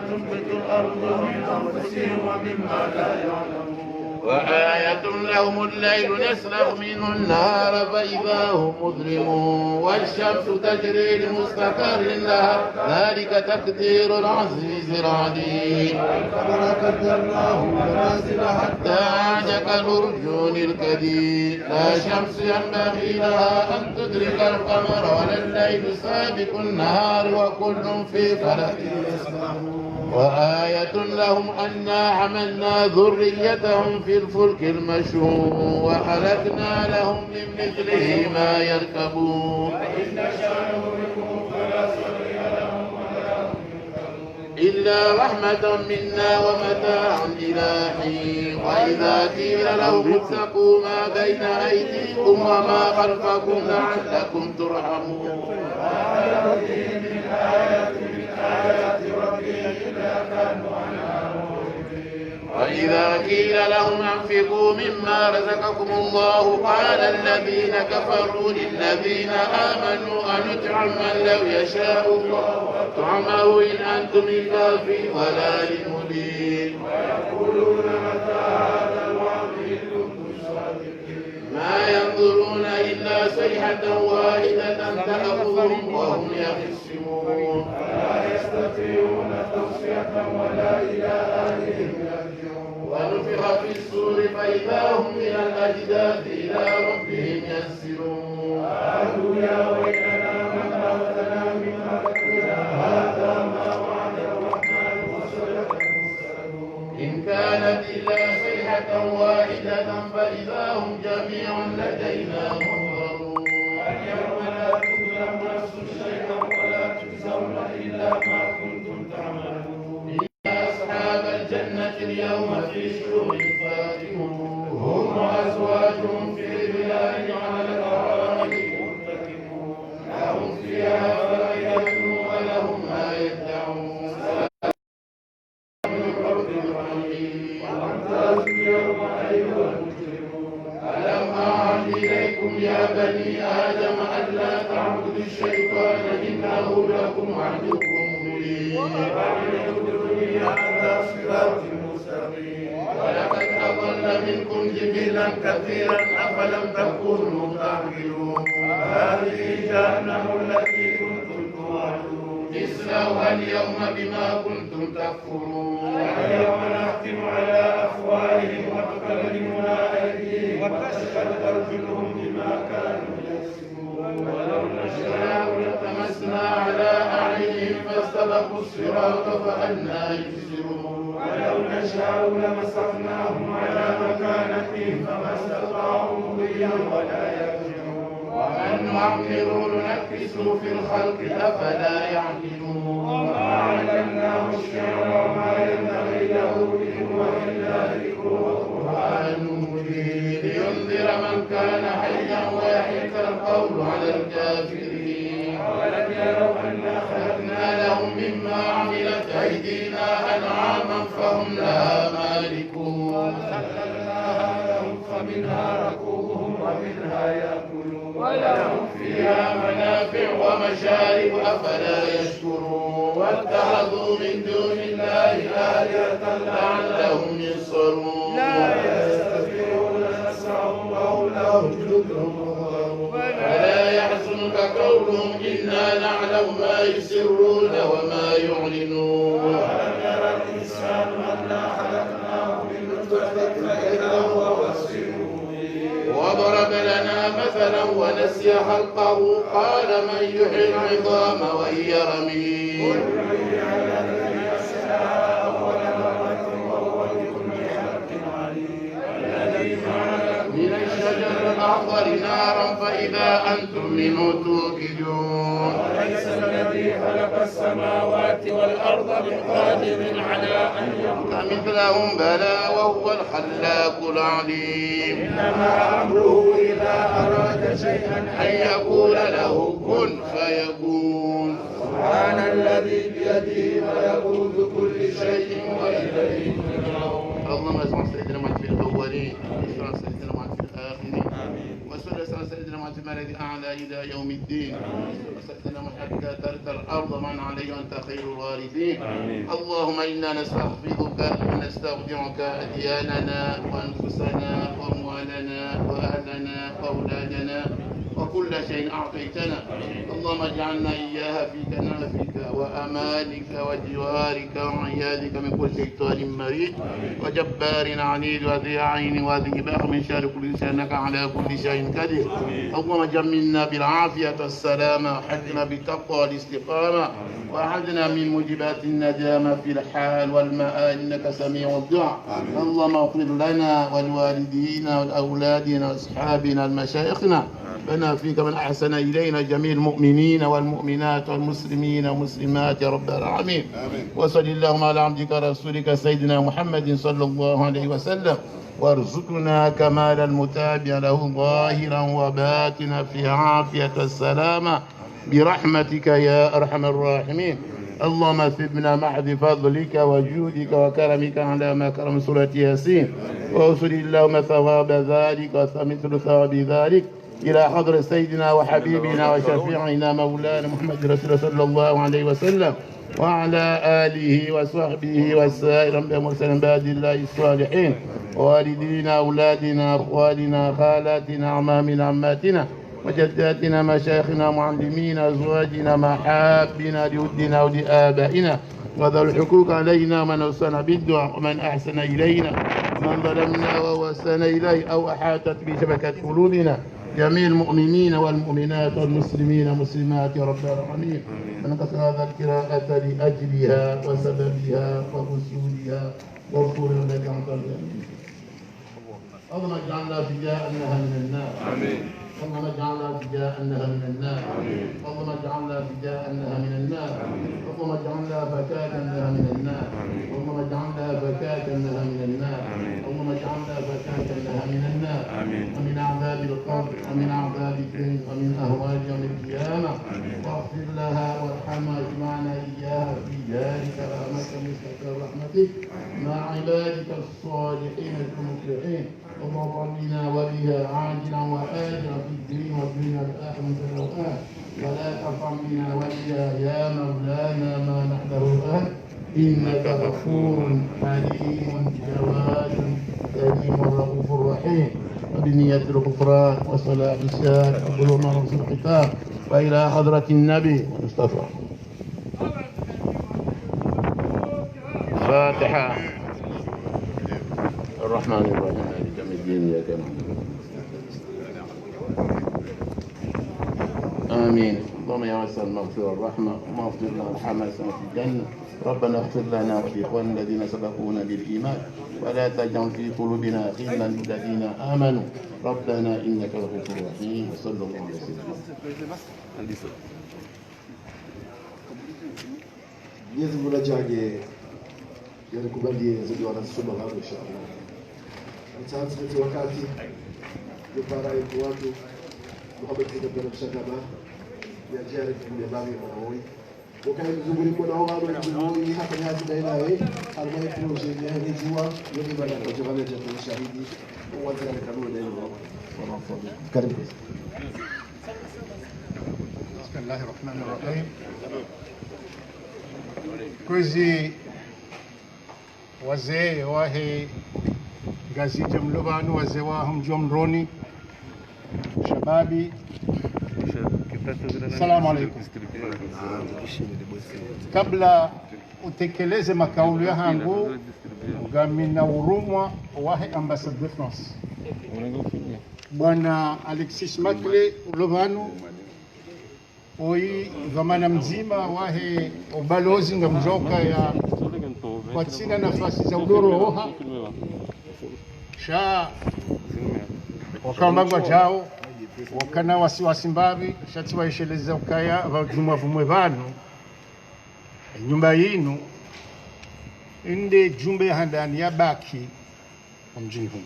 تنبت الأرض ومن أنفسهم ومما لا يعلمون. وآية لهم الليل نسلخ منه النهار فإذا هم مظلمون والشمس تجري لمستقر لها ذلك تقدير العزيز العليم. والقمر قدرناه منازل حتى عاد كالأرجون الكبير لا شمس ينبغي لها أن تدرك القمر ولا الليل سابق النهار وكل في فلك يسبحون. وآية لهم أنا حملنا ذريتهم في الفلك المشحون وخلقنا لهم من مثله ما يركبون إلا رحمة منا ومتاعا إلى حين. وإذا قيل لهم اتقوا ما بين أيديكم وما خلفكم لعلكم ترحمون. وإذا قيل لهم انفقوا مما رزقكم الله قال الذين كفروا للذين آمنوا أنطعم من لو يشاء الله أطعمه إن أنتم إلا في ضلال مبين. ويقولون متى هذا الوعد إن كنتم صادقين. ما ينظرون إلا صيحة واحدة تأخذهم وهم يخصمون. ولا يستطيعون توصية ولا إلى أهلهم يرجعون. ونفخ في الصور فإذا هم من الأجداث إلى ربهم ينسلون. قالوا يا ويلنا من أوتنا من ملكنا هذا ما وعد الرحمن وصدق المرسلون. إن كانت إلا صيحة واحدة فإذا هم جميع لدينا محضرون. اليوم لا تظلم نفس شيئا ولا تجزون إلا ما كنتم تعملون. إن أصحاب الجنة اليوم في شؤون فاكهون هم وأزواجهم في ظلال على الأرائك متكئون. لهم فيها فاكهة ولهم ما يدعون. من رب رحيم. وامتازوا اليوم أيها المجرمون. ألم أعهد إليكم يا بني آدم ألا تعبدوا الشيطان إنه لكم عدو مبين. واعبدوني على صراط مستقيم. ولقد أضل منكم جبلا كثيرا أفلم تكونوا تعقلون. هذه جهنم التي كنتم توعدون. اصلوها اليوم بما كنتم تكفرون. اليوم نختم على أفواههم وتكلمنا أيديهم وتشهد أرجلهم بما كانوا يكسبون. ولو نشاء لطمسنا على أعينهم فاستبقوا الصراط فأنى يبصرون. ولو نشاء لمسخناهم على مكانتهم فما استطاعوا مضيا ولا يرجعون. ومن نعمر ننكسه في الخلق أفلا يعقلون. وما علمناه الشعر وما ينبغي له إن هو إلا ذكر وقرآن مبين لينذر من كان حيا ويحيق القول على الكافرين. ولم يروا أنا خلقنا لهم مما عملت أيدينا أنعاما فهم لها مالكون. خلقناها لهم فمنها ركوبهم ومنها يأكلون. ولهم فيها منافع ومشارب أفلا يشكرون. واتخذوا من دون الله آلهة لعلهم ينصرون. لا يستطيعون نصرهم وهم لهم جند مهرمون. ولا يحزنك قولهم إنا نعلم ما يسرون وما يعلنون. ولم ير الإنسان أنا خلقناه من نطفة فإذا هو خصيم مبين. وضرب لنا مثلا ونسي خلقه قال من يحيي العظام وهي رميم. من الشجر الأخضر نارا فإذا أنتم منه توقدون. وليس الذي خلق السماوات والأرض بقادر على أن يخلق مثلهم بلى وهو الخلاق العليم. إنما أمره إذا أراد شيئا أن يقول له كن فيكون. سبحان الذي بيده ملكوت كل شيء وإليه ترجعون. اللهم صل على سيدنا محمد في الأولين وصل على سيدنا محمد في الآخرين وصل على سيدنا محمد في الملأ الأعلى إلى يوم الدين. وسلم حتى ترث الأرض من عليه وأنت خير الوارثين. اللهم إنا نستحفظك ونستودعك أدياننا وأنفسنا وأموالنا وأهلنا وأولادنا وكل شيء أعطيتنا. اللهم اجعلنا إياها في كنافك وأمانك وجوارك وعيادك من كل شيطان مريض وجبار عنيد وذي عين وذي بأس من شر كل شيء إنك على كل شيء قدير. اللهم جملنا بالعافية والسلامة وحجنا بالتقوى والاستقامة وأعذنا من موجبات الندامة في الحال والمآل إنك سميع الدعاء. اللهم اغفر لنا ولوالدينا ولأولادنا وأصحابنا ومشايخنا بنا فيك من أحسن إلينا جميع المؤمنين والمؤمنات والمسلمين والمسلمات يا رب العالمين. وصل اللهم على عبدك رسولك سيدنا محمد صلى الله عليه وسلم وارزقنا كمال المتابع له ظاهرا وباطنا في عافية السلامة برحمتك يا أرحم الراحمين. اللهم ثبنا محض فضلك وجودك وكرمك على ما كرم سورة ياسين. ووصل اللهم ثواب ذلك ومثل ثواب ذلك إلى حضر سيدنا وحبيبنا وشفيعنا مولانا محمد رسول الله صلى الله عليه وسلم وعلى آله وصحبه والسائر المرسلين بعد الله الصالحين والدينا أولادنا أخوالنا خالاتنا أعمامنا عماتنا وجداتنا مشايخنا معلمين أزواجنا محابنا لودنا ولآبائنا وذو الحقوق علينا من أوصانا بالدعاء ومن أحسن إلينا ومن ظلمنا ووسنا إليه أو أحاطت بشبكة قلوبنا جميع المؤمنين والمؤمنات والمسلمين والمسلمات يا رب العالمين. من قصد هذا القراءة لأجلها وسببها ووصولها واغفر لك عن قلبها. اللهم اجعلنا فداء من النار. آمين. اللهم اجعلنا فداء من النار. اللهم اجعلنا فداء من النار. اللهم اجعلنا فكاة من النار. اللهم اجعلنا فكاة من النار. اللهم اجعلنا فكاة من النار. ومن عذاب القبر ومن عذاب الدين ومن أهوال يوم القيامة. واغفر لها وارحمها واجمعنا إياها في دار كرامتك مستقر رحمتك مع عبادك الصالحين المفلحين. اللهم ارحمنا وبها عاجلا وآجلا في الدين والدنيا والآخرة من الأوقات ولا ترفع بنا وبها يا مولانا ما نحذر الآن إنك غفور حليم جواد كريم رؤوف رحيم. وبنية الغفران وصلاة السائر وبلوغنا رسول الختام وإلى حضرة النبي المصطفى. فاتحة. الرحمن الرحيم مالك يوم الدين إياك نعبد. آمين. اللهم يا واسع المغفرة والرحمة اللهم اغفر لنا وارحمنا في الجنة. ربنا اغفر لنا ولإخواننا الذين سبقونا بالإيمان ولا تجعل في قلوبنا غلا للذين آمنوا ربنا إنك رؤوف رحيم. وصلى الله عليه وسلم. Mwenyezi Mungu ajalie yanikubalie zaidi wanasoma hapo inshallah. Mtaanza wakati kupara yetu watu Muhammad bin Shakaba ya jari kwa baadhi ya wao. Wakati mzunguri kwa nao wao mzunguri hapa ni hadi baina yao alama ya project ya hijua yote baada ya kujua ya shahidi wote na kanuni ndio wanafahamu. Karibu. Bismillahir Rahmanir Rahim. Kuzi wazee wahe gazeti mlobanu wazee wa mjomroni shababi. Assalamu alaikum. Kabla utekeleze makauli yangu ugamina urumwa wahe ambassade de France Bwana Alexis Makle ulovanu oi dhamana mzima wahe ubalozi ngamjoka ya kwatsina nafasi za udoro oha sha wakambagwa jao wakana wasiwasi mbavi shati waisheleza ukaya vajumwa vumwe vanu nyumba yinu inde jumbe handani ya baki mjini humu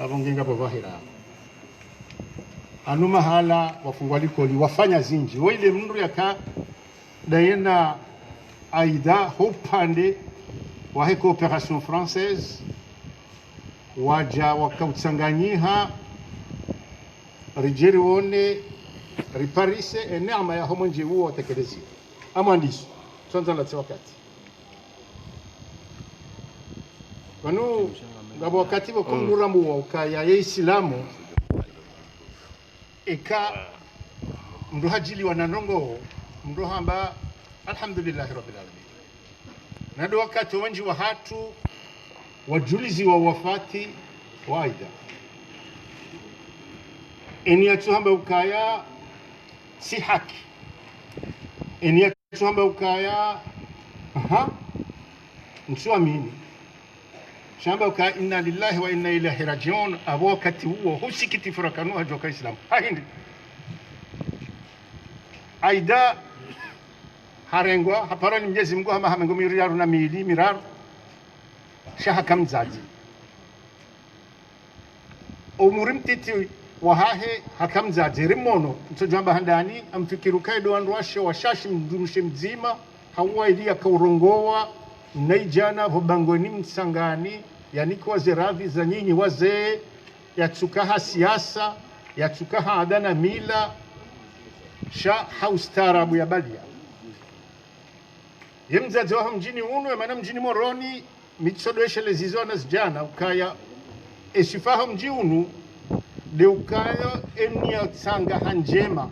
avongenga povahira anu mahala wafungwa likoli wafanya zinji wile mndu yaka dayena aida hopande wahe coopération française waja wakautsanganyiha rijeri wone riparise neema ya homonji huo tekelezi amwandiso sonza la wakati wanu ngabo wakati bo kumura mu ukaya ya Islamu eka mndu hajili wananongo mndu hamba alhamdulillah rabbil alamin nado wakati wengi wa hatu wajulizi wa wafati waida eni yatu hamba ukaya si haki eni yatu hamba ukaya msuamini shamba ukaya inna lillahi wa inna ilaihi rajiun abo wakati huo husikiti furakanu hajoka Islam haindi aida harengwa haparani Mwenyezi Mungu hama hamengo miriaru na mili miraru shahaka mzazi umurimtiti wahahe hakamzazi rimono mtojamba handani amfikiru kaido wanruashe washashi mdurushe mzima hawa ilia kaurongowa naijana vobangoni msangani yani kwa zeravi za nyinyi wazee yatsukaha siasa yatsukaha adana mila sha haustarabu ya balia yemzazi waho mjini unu emana mjini moroni mitsodoeshe lezizona zijana ukaya esifaho mji unu de ukaya enia tsanga hanjema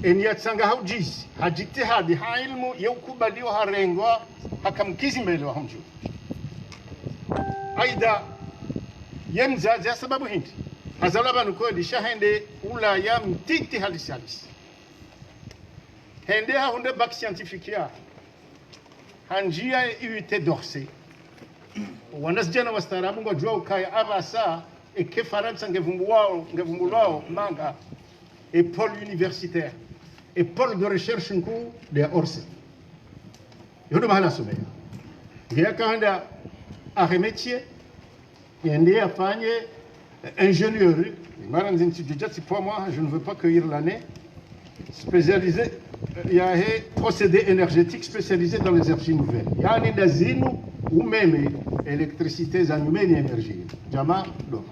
enia tsanga haujizi hajitihadi ha ilmu yeukubaliwa harengwa hakamkizi mbele wa mji aida yemzazi sababu hindi hazalaba nukweli shahende ulaya mtiti halisi hende hunde bac scientifique ya hanjia UT d'Orsay wanasijana wastaarabu ngojua ukaya abasa eke Faransa ngevumbulwao manga et pôle universitaire et pôle de recherche nku de Orsay yodo mahala somea ngia kaanda arremetier yende afanye ingénierie mara nzinti pour moi je ne veux pas cueillir l'année spécialisé il y a un procédé énergétique spécialisé dans les énergies nouvelles il y a un dazinu ou même électricité za nyumeni énergie jamaa do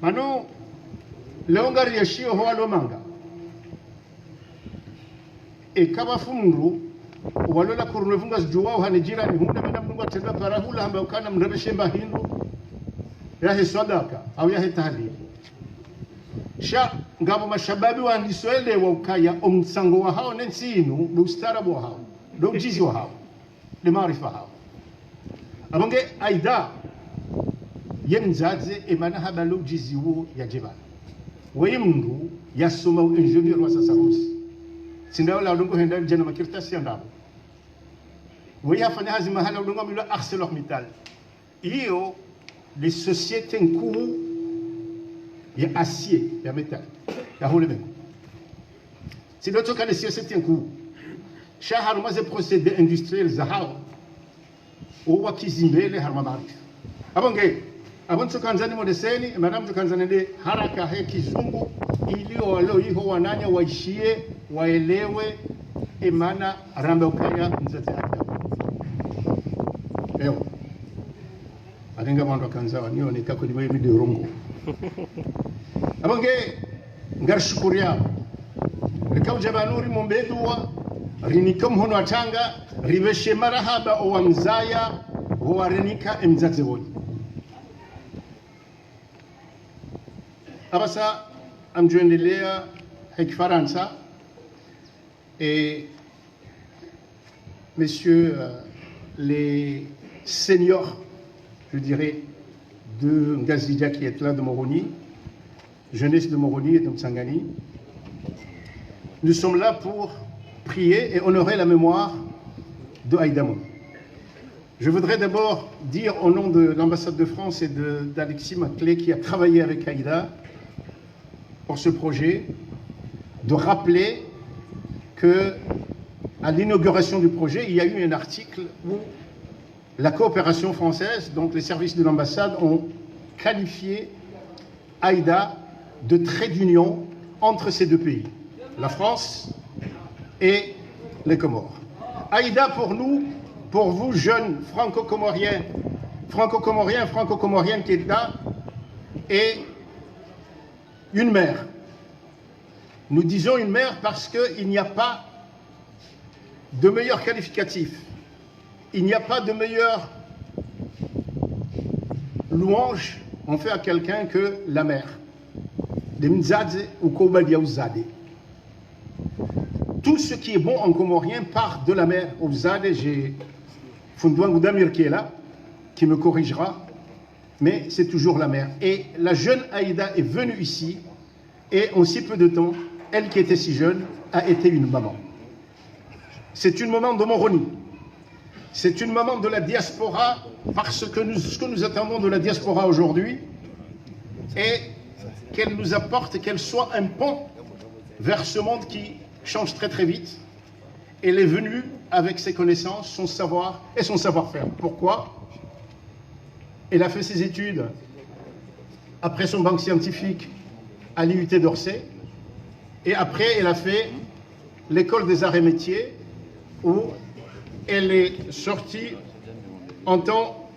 mano leongari yashio ho alomanga e kama fundu walola kurunevunga zijuwao hanijira ni hunda mena mnungu atenda parahula hamba ukana mrebeshemba hindu yahe sadaka au yahe tahlili sha ngabo mashababi wa ndiswele wa ukaya omsango wa hao nensinu do ustarabu wa hao do ujizi wa hao de maarifa hao abonge aida yemzaze emana habalo ujizi huo ya jibana weyimndu yasoma ingenieur wa sasa husi sindawo la udongo henda jana makirta siandabo weyafanya hazi mahala udongo milo ArcelorMittal hiyo les sociétés nkuu ya acier ya metal ya hole mengo si d'autres cas les sociétés nkuu shahar maze procédé industriel za hao uwa kizimbele harma maarifa abonge abonso kanzani modeseni madam tukanzani de haraka he kizungu ili walo hiho wananya waishie waelewe emana rambe ukaya mzazi hata leo adenga mando kanzawa niyo nikako niwe mide rongo abonge ngarshukuria rikau jabanuri mombedwa rinikam hono atanga ribeshe marahaba o mzaya wa renika emzazi woni abasa amjuendelea hekifaransa et messieurs les seniors, je dirais, de Ngazidia qui est là de Moroni, jeunesse de Moroni et de Mtsangani. Nous sommes là pour prier et honorer la mémoire de Aïda Moon. Je voudrais d'abord dire au nom de l'ambassade de France et d'Alexis Maclé qui a travaillé avec Aïda pour ce projet, de rappeler que à l'inauguration du projet, il y a eu un article où la coopération française, donc les services de l'ambassade, ont qualifié Aïda de trait d'union entre ces deux pays, la France et les Comores. Aïda, pour nous, pour vous, jeunes franco-comoriens, franco-comoriennes qui êtes là, est une mère, Nous disons une mer parce qu'il n'y a pas de meilleur qualificatif. Il n'y a pas de meilleure louange on fait à quelqu'un que la mer. Tout ce qui est bon en comorien part de la mer. J'ai Fundouan Goudamir qui est là, qui me corrigera, mais c'est toujours la mer. Et la jeune Aïda est venue ici, et en si peu de temps, elle qui était si jeune, a été une maman. C'est une maman de Moroni. C'est une maman de la diaspora, parce que ce que nous attendons de la diaspora aujourd'hui est qu'elle nous apporte, qu'elle soit un pont vers ce monde qui change très très vite. Elle est venue avec ses connaissances, son savoir et son savoir-faire. Pourquoi? Elle a fait ses études après son bac scientifique à l'IUT d'Orsay, et après elle a fait l'école des arts et métiers où elle est sortie en tant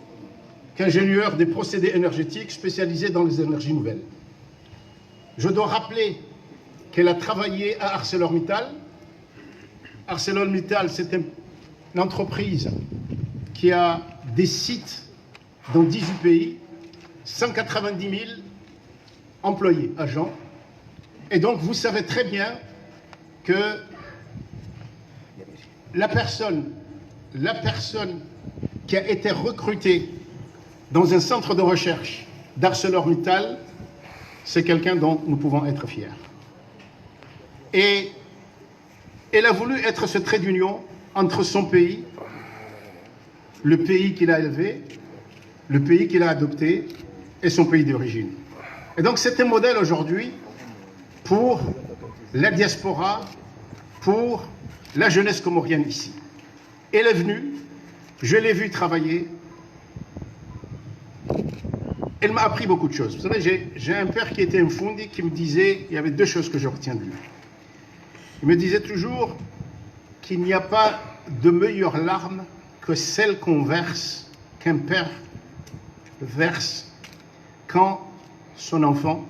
qu'ingénieure des procédés énergétiques spécialisée dans les énergies nouvelles. Je dois rappeler qu'elle a travaillé à ArcelorMittal. ArcelorMittal, c'est une entreprise qui a des sites dans 18 pays, 190 000 employés, agents. Et donc, vous savez très bien que la personne qui a été recrutée dans un centre de recherche d'ArcelorMittal, c'est quelqu'un dont nous pouvons être fiers. Et elle a voulu être ce trait d'union entre son pays, le pays qu'il a élevé, le pays qu'il a adopté et son pays d'origine. Et donc c'est un modèle aujourd'hui pour la diaspora, pour la jeunesse comorienne ici. Elle est venue, je l'ai vue travailler, elle m'a appris beaucoup de choses. Vous savez, j'ai un père qui était un fundi qui me disait, il y avait deux choses que je retiens de lui. Il me disait toujours qu'il n'y a pas de meilleure larme que celle qu'on verse, qu'un père verse quand son enfant,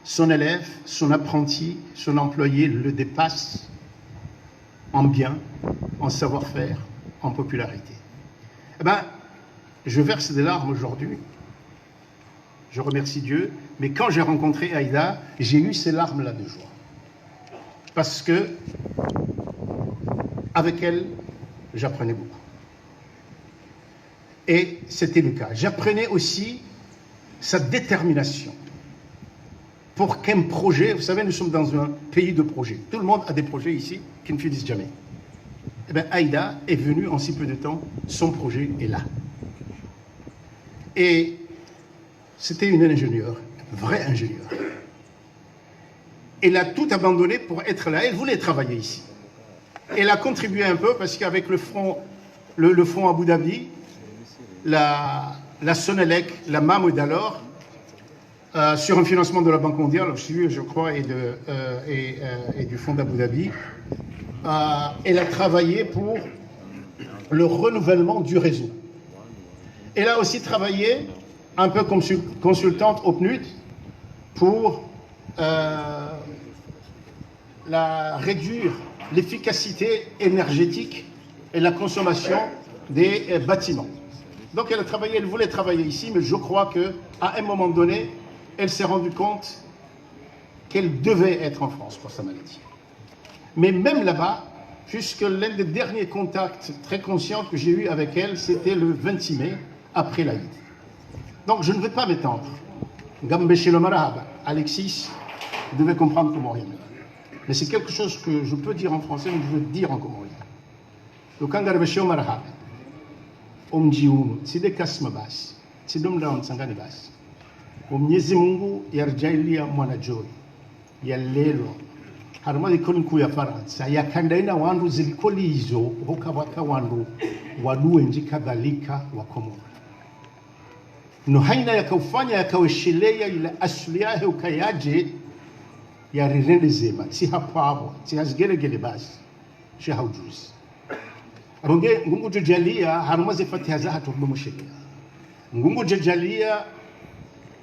son élève, son apprenti, son employé le dépasse en bien, en savoir-faire, en popularité. Eh bien, je verse des larmes aujourd'hui. Je remercie Dieu, mais quand j'ai rencontré Aïda, j'ai eu ces larmes-là de joie. Parce que, avec elle, j'apprenais beaucoup. Et c'était le cas. J'apprenais aussi sa détermination pour qu'un projet, vous savez, nous sommes dans un pays de projets. Tout le monde a des projets ici qui ne finissent jamais. Eh bien, Aïda est venue en si peu de temps, son projet est là. Et c'était une ingénieure, vraie ingénieure. Elle a tout abandonné pour être là. Elle voulait travailler ici. Elle a contribué un peu parce qu'avec le fonds Abu Dhabi, la Sonelec, la MAM d'alors, sur un financement de la Banque mondiale, je crois, et du fonds d'Abu Dhabi, elle a travaillé pour le renouvellement du réseau. Elle a aussi travaillé un peu comme consultante au PNUD pour réduire l'efficacité énergétique et la consommation des bâtiments. Donc elle a travaillé, elle voulait travailler ici, mais je crois qu'à un moment donné, elle s'est rendue compte qu'elle devait être en France pour sa maladie. Mais même là-bas, puisque l'un des derniers contacts très conscients que j'ai eu avec elle, c'était le 26 mai, après l'Aïd. Donc je ne vais pas m'étendre. Gambéché le Marahaba, Alexis devait comprendre comorien. Mais c'est quelque chose que je peux dire en français, mais je veux dire en comorien. Le Kangarbéché le Marahaba, Omjium, c'est des kasmabas, c'est d'homme là en Sanganibas. Omnyezi Mungu yarjailia mwanajoi, yalelo. Haruma ikoni kuya Faransa, yakandaina wandu zilikoli hizo, hukawaka wandu, waluenji kadhalika wa Komoro. No haina yakaufanya yakaweshelea ile asili yake ukayaje ya rirende zema si hapo hapo si hazgelegele basi shi haujuzi abonge ngungu jojalia haruma zifatiha za hatu bumushika ngungu jojalia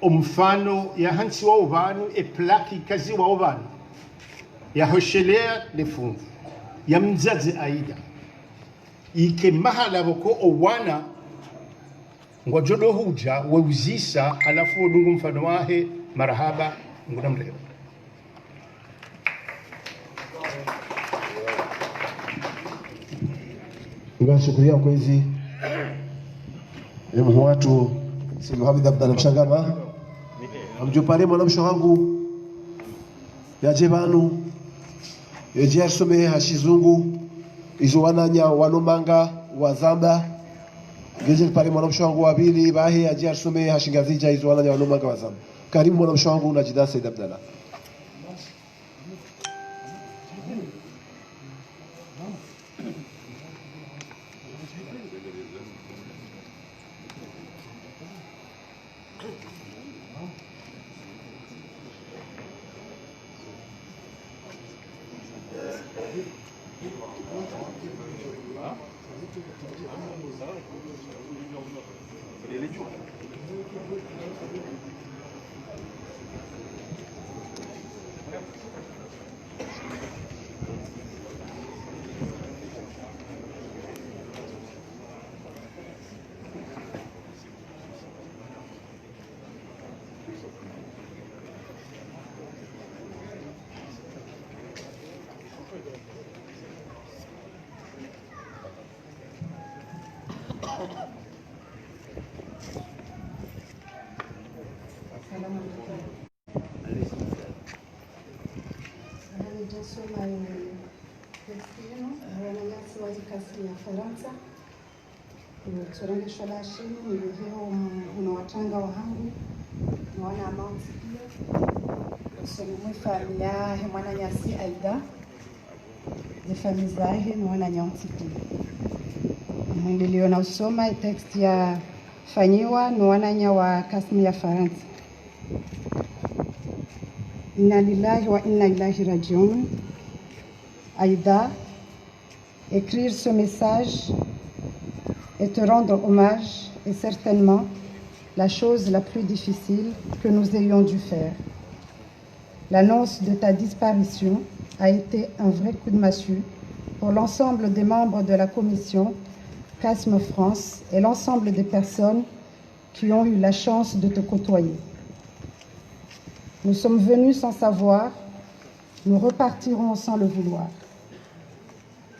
omfano ya hansi wa ubanu e plaki kazi wa ubanu yahoshelea lefunvu ya mzazi aida ike mahala boko owana ngojodo huja weuzisa alafu odungu mfano wahe marahaba nguna mleo. Nga shukuria kwa hizi emu watu Sidi Mohamed Abdalla Mshangama amjupare mwana msho wangu yaje banu yaje asome hashizungu izo wananya wanomanga wazamba geje pare mwana msho wangu wabili bahe yaje asome hashingazija izo wananya wanomanga wazamba. Karibu mwana msho wangu Najida Said Abdalla. Nitasoma testino wananyasi wazikasi ya Faransa turangishwa la shini niliheo unawatanga wahangu wana amounts pia somo familia he mwana nyasi aida de famille zahe mwana nyasi pia niliona usoma text ya fanyiwa ni wananya wa kasmi ya Faransa. Inna lillahi wa inna ilahi rajiun. Aïda, écrire ce message et te rendre hommage est certainement la chose la plus difficile que nous ayons dû faire. L'annonce de ta disparition a été un vrai coup de massue pour l'ensemble des membres de la commission CASM France et l'ensemble des personnes qui ont eu la chance de te côtoyer. Nous sommes venus sans savoir, nous repartirons sans le vouloir.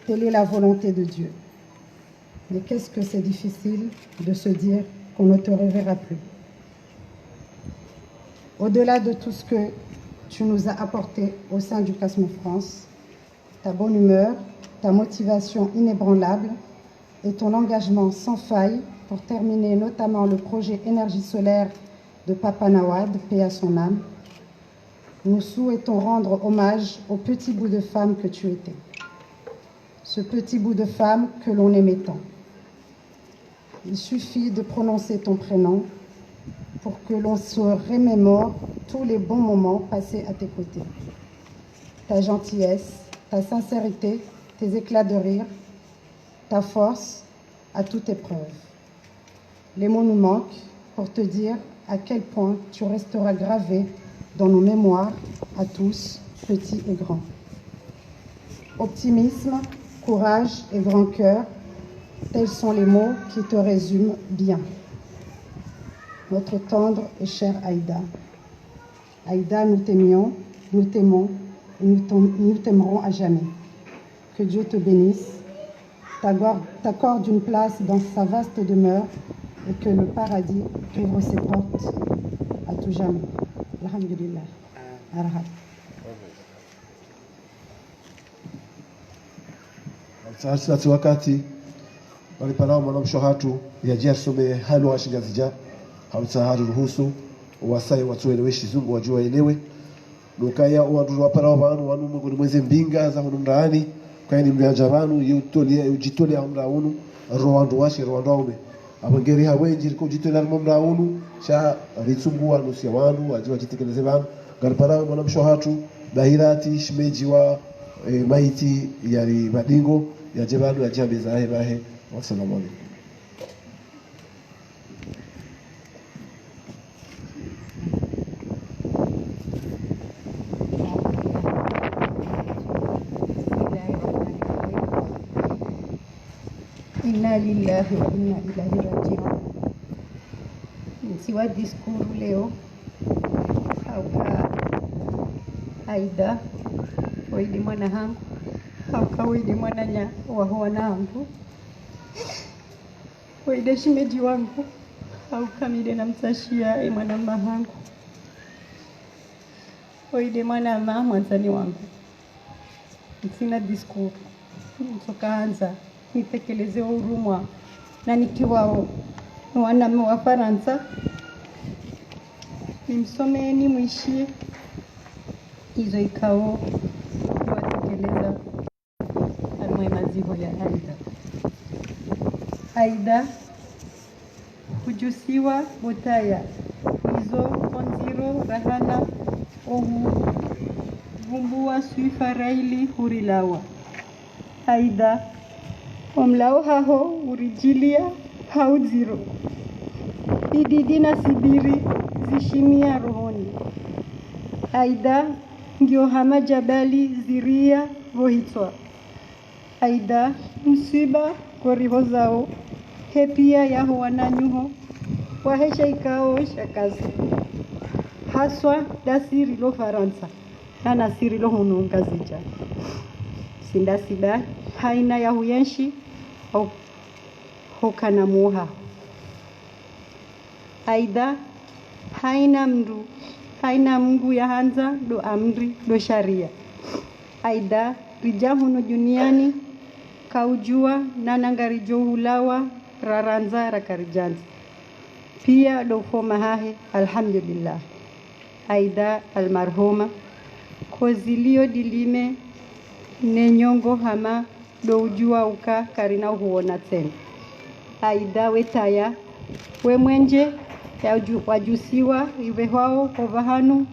Telle est la volonté de Dieu. Mais qu'est-ce que c'est difficile de se dire qu'on ne te reverra plus. Au-delà de tout ce que tu nous as apporté au sein du CASM France, ta bonne humeur, ta motivation inébranlable et ton engagement sans faille pour terminer notamment le projet énergie solaire de Papa Nawad, paix à son âme, nous souhaitons rendre hommage au petit bout de femme que tu étais. Ce petit bout de femme que l'on aimait tant. Il suffit de prononcer ton prénom pour que l'on se remémore tous les bons moments passés à tes côtés. Ta gentillesse, ta sincérité, tes éclats de rire, ta force à toute épreuve. Les mots nous manquent pour te dire à quel point tu resteras gravé dans nos mémoires à tous, petits et grands. Optimisme, courage et grand cœur, tels sont les mots qui te résument bien. Notre tendre et chère Aïda. Aïda, nous t'aimions, nous t'aimons et nous t'aimerons à jamais. Que Dieu te bénisse, t'accorde une place dans sa vaste demeure et que le paradis ouvre ses portes à tout jamais. Alhamdulillah. Arham. Sasa wakati walipanao mwanamsho hatu ya jasome halu ashingazija hamsahari ruhusu wasai watueleweshi zungu wajua elewe nukaya wandu waparao banu wanu mungu ni mweze mbinga za hunu mraani kwa ni mlianja banu yujitolia mraunu rowandu washi rowandu aume abangeri hawenji ko jitolia mraunu sha ritsungua nusia wanu wajua jitekeleze banu galparao mwanamsho hatu bahirati shimeji wa maiti yari madingo ya jebanu ya jamii za bahe. Wassalamu alaikum. Inna lillahi wa inna ilahi rajiun. Nsiwa diskuru leo hauka Aida waidi mwana hangu hauka waidi mwana nya wahuana hangu waida shimeji wangu hauka mide na msashia mwana mahangu waide mwana ma mwanzani wangu. Sina diskuru nitokaanza nitekeleze urumwa na nikiwao wanaume wa Faransa nimsomeni mwishie hizo ikao watekeleza almwe maziho ya Aida. Aida hujusiwa botaya hizo onziro rahana ohu vumbua suifa raili hurilawa. Aida omlao haho urijilia haudziro ididi na sibiri zishimia rohoni. Aida ngio hama jabali ziria vohitwa. Aida msiba koriho zao hepia yaho wananyuho wahesha ikao shakazi haswa dasiri lo Faransa na nasiri lo hununga zija sindasiba haina ya huyenshi au hokana muha. Aida haina mngu ya hanza do amri do sharia. Aida rijahuno duniani kaujua nanangarijo hulawa raranza rakarijanza pia do foma hahe alhamdulillah. Aida almarhuma kozilio dilime nenyongo hama do ujua uka karina huona tena. Aida wetaya we mwenje ya wajusiwa ivehwao kovahanu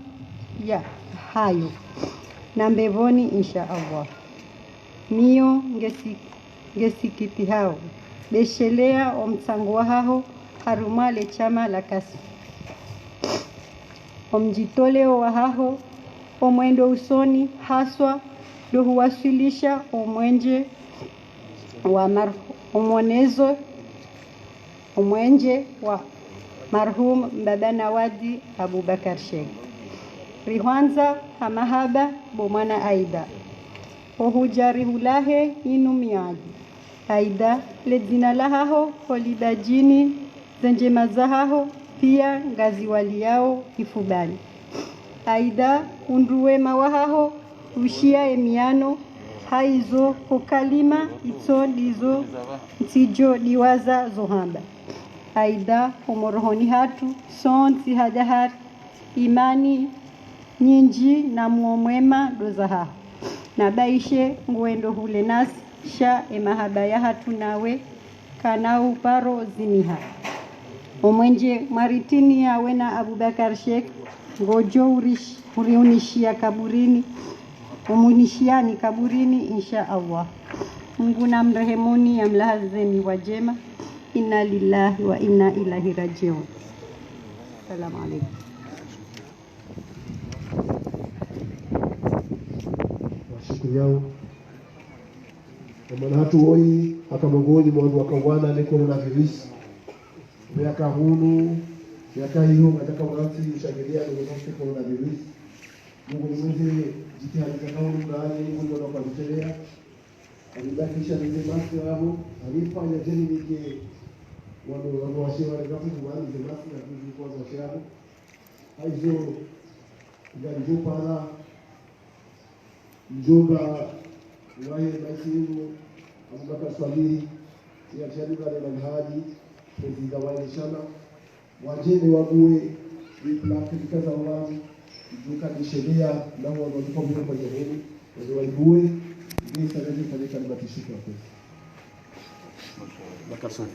ya hayo na mbevoni insha Allah. Mio ngesikiti hao beshelea omtsango hao harumale chama la kasi omjitoleo wa hao omwendo usoni haswa do huwasilisha omwenje wa omwenje wa marhum Baba Nawadi Abubakar Sheikh rihwanza hamahaba bomwana Aida ohujari hulahe inu miadi. Aida ledzina lahaho holibajini zenje mazahaho pia ngazi wali yao ifubani. Aida unduwe mawahaho ushia emiano haizo hokalima ito dizo ntijo diwaza zohamba. Aida homorohoni hatu sonti hadahar imani nyinji na muomwema dozaha na baishe nguendo hule nasi sha emahabaya hatu nawe kanau paro ziniha omwenje maritini yawe na Abubakar Sheikh ngojo uriunishia kaburini umunishiani kaburini insha Allah. Mungu na mrehemuni ya mlahazemi wajema. Inna lillahi wa inna ilahi rajiun. Assalamu alaikum. Washukuru yao mwana hatu woi akamongoni mwandu wakawana ne coronavirus miaka hunu miaka hiyo nataka wakati ushagilia ndio coronavirus. Mungu ni mwezi jitihada za kauli ndani Mungu ndo akakutelea alibakisha ndio masi wao alifanya jeni nike wano washewa na gafu mwani ndio masi na kwa washewa hizo ndio para njoga wae basimu Abubakar Swahili ya chaduka na manhaji president wa nishana wajeni wague katika za wao duka ni sheria na wao walipo kwa jamhuri ndio waigue ni sanadi katika nibatishika hapo Bakasani.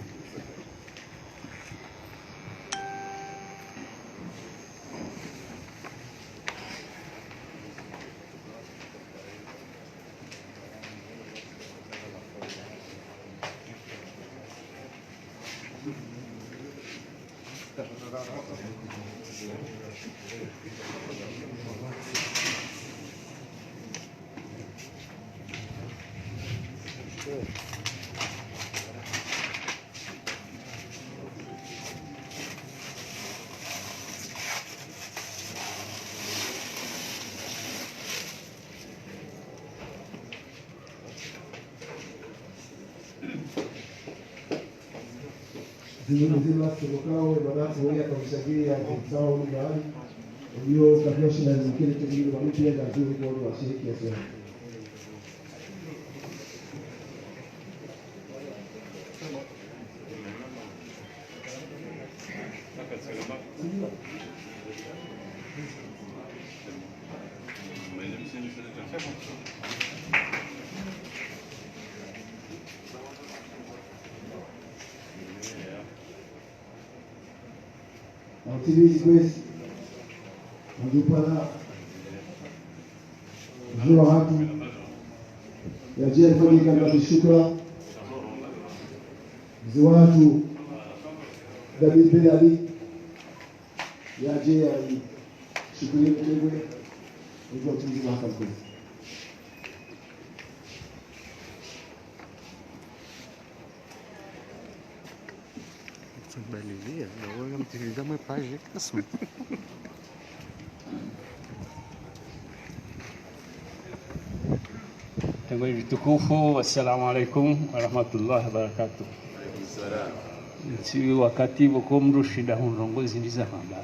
zimezima serikao manasi wewe akamshagia sawa mbali hiyo kabla na zingine tengine wamepia na zuri kwa washiriki sana. Utilize kwezi Ndupala Zua watu Yajia fanyika na bishukra Ziwatu David bin Ali Yajia Shukuri mkegwe Ndupala tumizi mahakam kwezi Balilia, agora mtiliza uma página que assunto. Tengok vitukufu, assalamu alaikum warahmatullahi wabarakatuh. Nchi wakati wako mrushida hunrongozi ndiza mamba.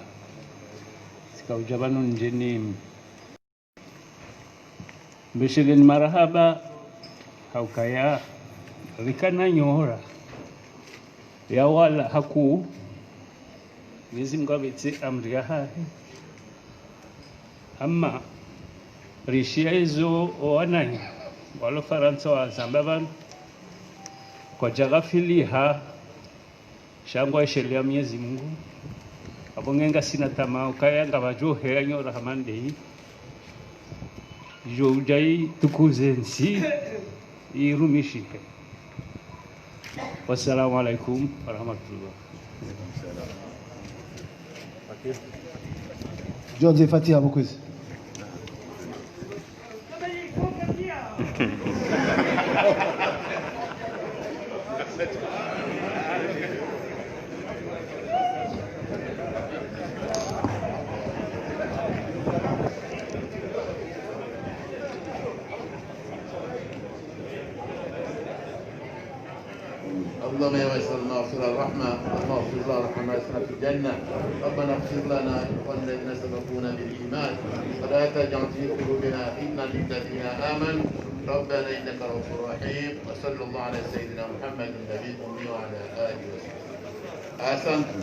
Sika ujabanu njeni mbeshegeni marahaba haukaya rikana nyora ya wala haku Mwenyezi Mungu abetse amri ya hahi amma rishia hizo wananya wala Faransa wa Zambaban kwa jagafili ha shangwa sheria Mwenyezi Mungu abongenga sina tamaa kaya ngabajo heanyo rahamande jo ujai tukuzensi irumishike. Wassalamu alaikum warahmatullah. John Fatiha Mokwezi. اللهم يا واسع المغفرة الرحمة اللهم اغفر لنا وارحمنا في الجنة ربنا اغفر لنا إخواننا الذين سبقونا بالإيمان ولا تجعل في قلوبنا غلا للذين آمنوا ربنا إنك رؤوف رحيم وصلى الله على سيدنا محمد النبي الأمي وعلى آله وصحبه. أحسنتم.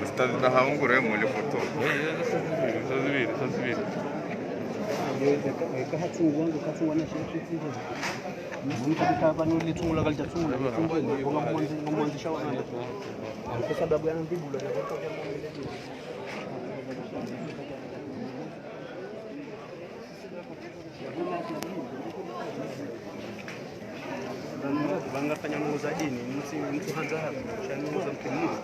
Está na Raungure mulher foto. Só se vira. Bangafanya muuza dini, mtu hanza hapo, shanuza mkimlifu.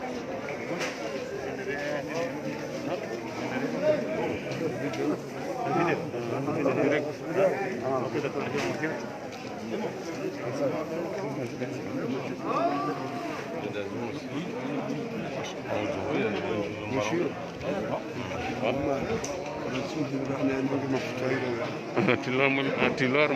Tilar